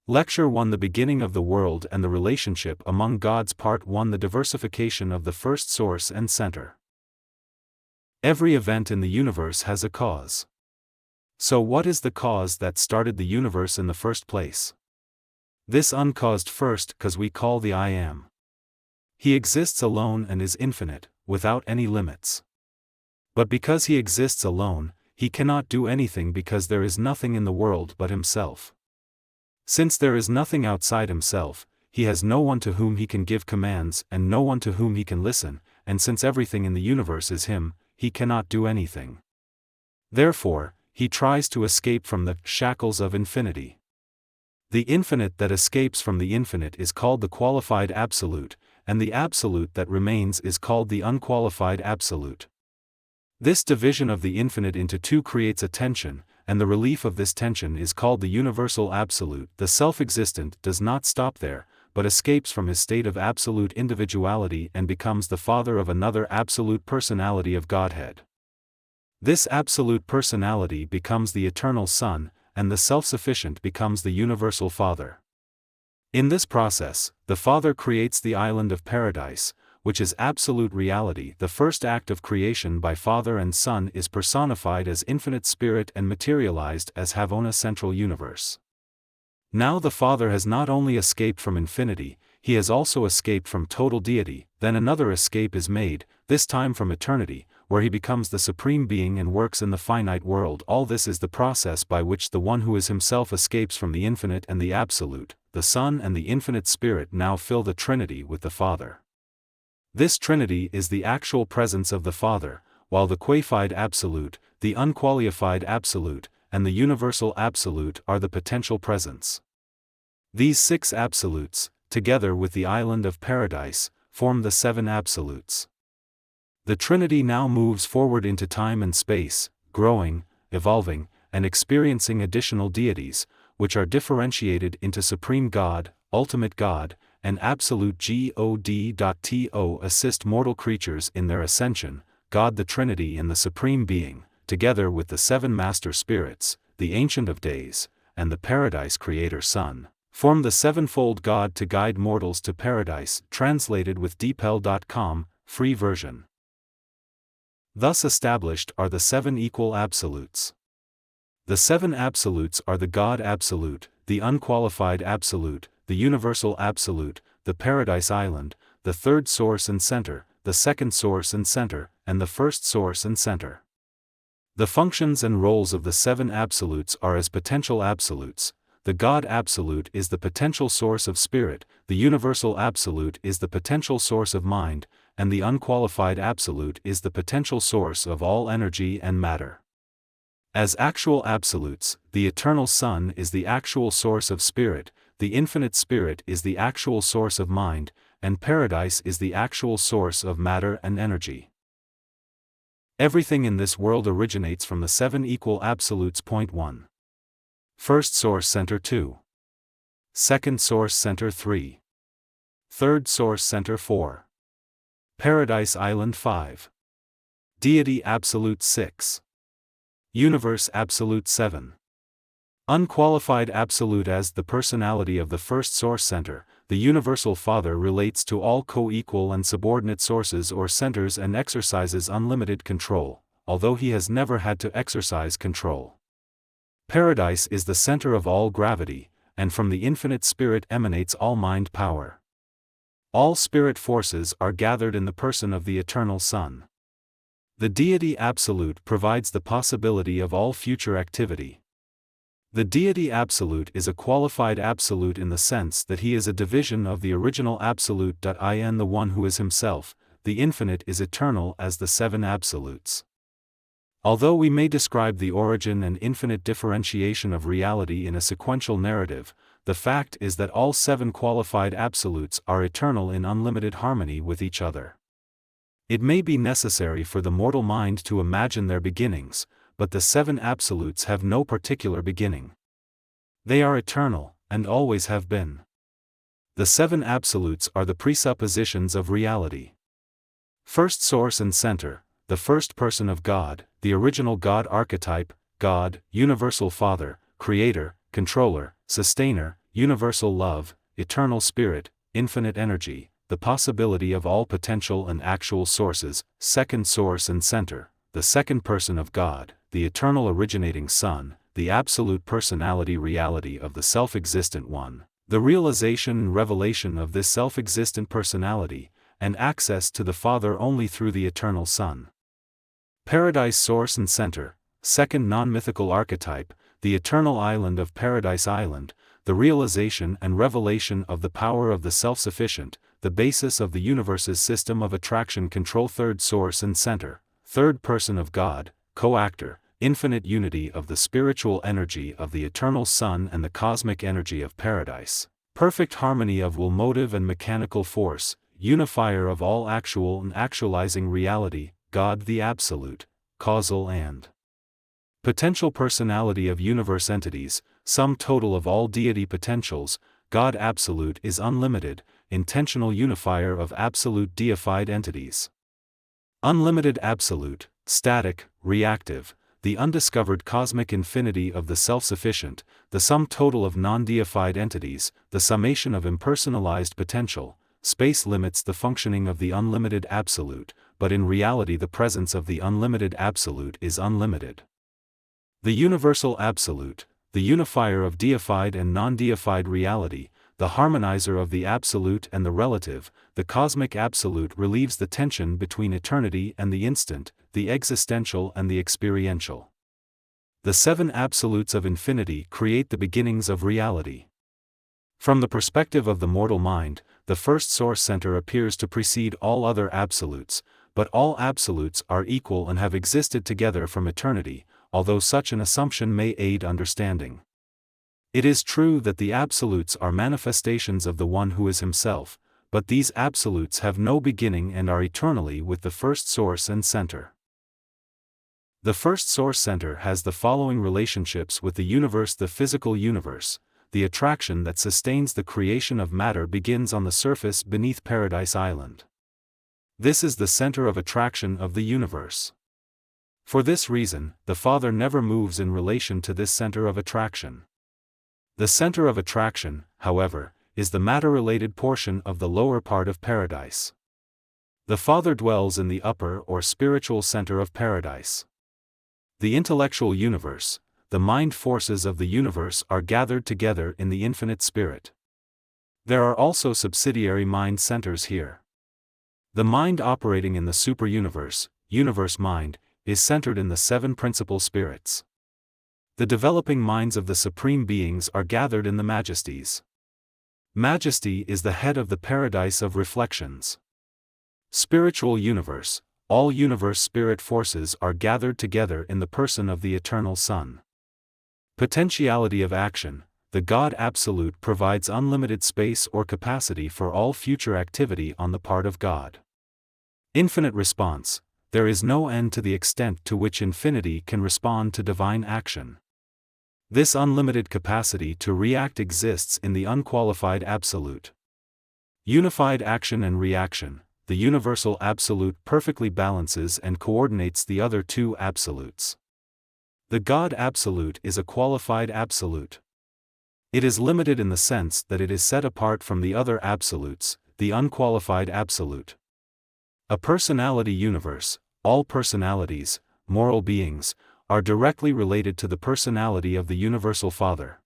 Lecture 1: The beginning of the world and the relationship among gods. Part 1: The diversification of the first source and center. Every event in the universe has a cause. So what is the cause that started the universe in the first place? This uncaused first, cause we call the I Am. He exists alone and is infinite, without any limits. But because he exists alone, he cannot do anything because there is nothing in the world but himself. Since there is nothing outside himself, he has no one to whom he can give commands and no one to whom he can listen, and since everything in the universe is him, he cannot do anything. Therefore, he tries to escape from the shackles of infinity. The infinite that escapes from the infinite is called the qualified absolute, and the absolute that remains is called the unqualified absolute. This division of the infinite into two creates a tension, and the relief of this tension is called the universal absolute. The self-existent does not stop there, but escapes from his state of absolute individuality and becomes the father of another absolute personality of Godhead. This absolute personality becomes the eternal Son, and the self-sufficient becomes the universal Father. In this process, the Father creates the island of paradise, which is absolute reality. The first act of creation by Father and Son is personified as infinite spirit and materialized as Havona central universe. Now the Father has not only escaped from infinity, he has also escaped from total deity. Then another escape is made, this time from eternity, where he becomes the supreme being and works in the finite world. All this is the process by which the one who is himself escapes from the infinite and the absolute. The Son and the infinite Spirit now fill the Trinity with the Father. This Trinity is the actual presence of the Father, while the qualified absolute, the unqualified absolute, and the universal absolute are the potential presence. These six absolutes, together with the island of paradise, form the seven absolutes. The Trinity now moves forward into time and space, growing, evolving, and experiencing additional deities, which are differentiated into Supreme God, Ultimate God, and Absolute God. To assist mortal creatures in their ascension, God the Trinity and the Supreme Being, together with the seven Master Spirits, the Ancient of Days, and the Paradise Creator Son, form the sevenfold God to guide mortals to paradise. Translated with deepl.com, free version. Thus established are the seven equal absolutes. The seven absolutes are the God Absolute, the Unqualified Absolute, the Universal Absolute, the Paradise Island, the third source and center, the second source and center, and the first source and center. The functions and roles of the seven absolutes are as potential absolutes. The God Absolute is the potential source of spirit, the Universal Absolute is the potential source of mind, and the Unqualified Absolute is the potential source of all energy and matter. As actual absolutes, the Eternal Son is the actual source of spirit, the Infinite Spirit is the actual source of mind, and Paradise is the actual source of matter and energy. Everything in this world originates from the seven equal absolutes. Point 1. First source center 2. Second source center 3. Third source center 4. Paradise Island 5. Deity Absolute 6. Universe Absolute 7. Unqualified Absolute. As the personality of the first source center, the Universal Father relates to all co-equal and subordinate sources or centers and exercises unlimited control, although he has never had to exercise control. Paradise is the center of all gravity, and from the Infinite Spirit emanates all mind power. All spirit forces are gathered in the person of the Eternal Son. The Deity Absolute provides the possibility of all future activity. The Deity Absolute is a qualified absolute in the sense that he is a division of the original Absolute. The one who is himself, the infinite, is eternal as the seven absolutes. Although we may describe the origin and infinite differentiation of reality in a sequential narrative, the fact is that all seven qualified absolutes are eternal in unlimited harmony with each other. It may be necessary for the mortal mind to imagine their beginnings, but the seven absolutes have no particular beginning. They are eternal, and always have been. The seven absolutes are the presuppositions of reality. First source and center, the first person of God, the original God archetype, God, Universal Father, Creator, Controller, Sustainer, universal love, eternal spirit, infinite energy, the possibility of all potential and actual sources, second source and center, the second person of God, the eternal originating Son, the absolute personality reality of the self-existent One, the realization and revelation of this self-existent personality, and access to the Father only through the eternal Son. Paradise source and center, second non-mythical archetype, the eternal island of Paradise Island, the realization and revelation of the power of the self-sufficient, the basis of the universe's system of attraction control third source and center, third person of God, co-actor, infinite unity of the spiritual energy of the eternal Son and the cosmic energy of Paradise, perfect harmony of will motive and mechanical force, unifier of all actual and actualizing reality, God the Absolute, causal and potential personality of universe entities, sum total of all deity potentials, God Absolute is unlimited, intentional unifier of absolute deified entities. Unlimited absolute, static, reactive, the undiscovered cosmic infinity of the self-sufficient, the sum total of non-deified entities, the summation of impersonalized potential. Space limits the functioning of the unlimited absolute, but in reality the presence of the unlimited absolute is unlimited. The universal absolute, the unifier of deified and non-deified reality, the harmonizer of the absolute and the relative, the cosmic absolute relieves the tension between eternity and the instant, the existential and the experiential. The seven absolutes of infinity create the beginnings of reality. From the perspective of the mortal mind, the first source center appears to precede all other absolutes, but all absolutes are equal and have existed together from eternity, although such an assumption may aid understanding. It is true that the absolutes are manifestations of the One who is Himself, but these absolutes have no beginning and are eternally with the first source and center. The first source center has the following relationships with the universe: the physical universe. The attraction that sustains the creation of matter begins on the surface beneath Paradise Island. This is the center of attraction of the universe. For this reason, the Father never moves in relation to this center of attraction. The center of attraction, however, is the matter-related portion of the lower part of Paradise. The Father dwells in the upper or spiritual center of Paradise. The intellectual universe, the mind forces of the universe are gathered together in the infinite spirit. There are also subsidiary mind centers here. The mind operating in the super-universe, universe mind, is centered in the seven principal spirits. The developing minds of the supreme beings are gathered in the majesties. Majesty is the head of the paradise of reflections. Spiritual universe, all universe spirit forces are gathered together in the person of the eternal Son. Potentiality of action, the God Absolute provides unlimited space or capacity for all future activity on the part of God. Infinite response, there is no end to the extent to which infinity can respond to divine action. This unlimited capacity to react exists in the unqualified absolute. Unified action and reaction, the universal absolute perfectly balances and coordinates the other two absolutes. The God Absolute is a qualified absolute. It is limited in the sense that it is set apart from the other absolutes, the unqualified absolute. A personality universe, all personalities, moral beings, are directly related to the personality of the Universal Father.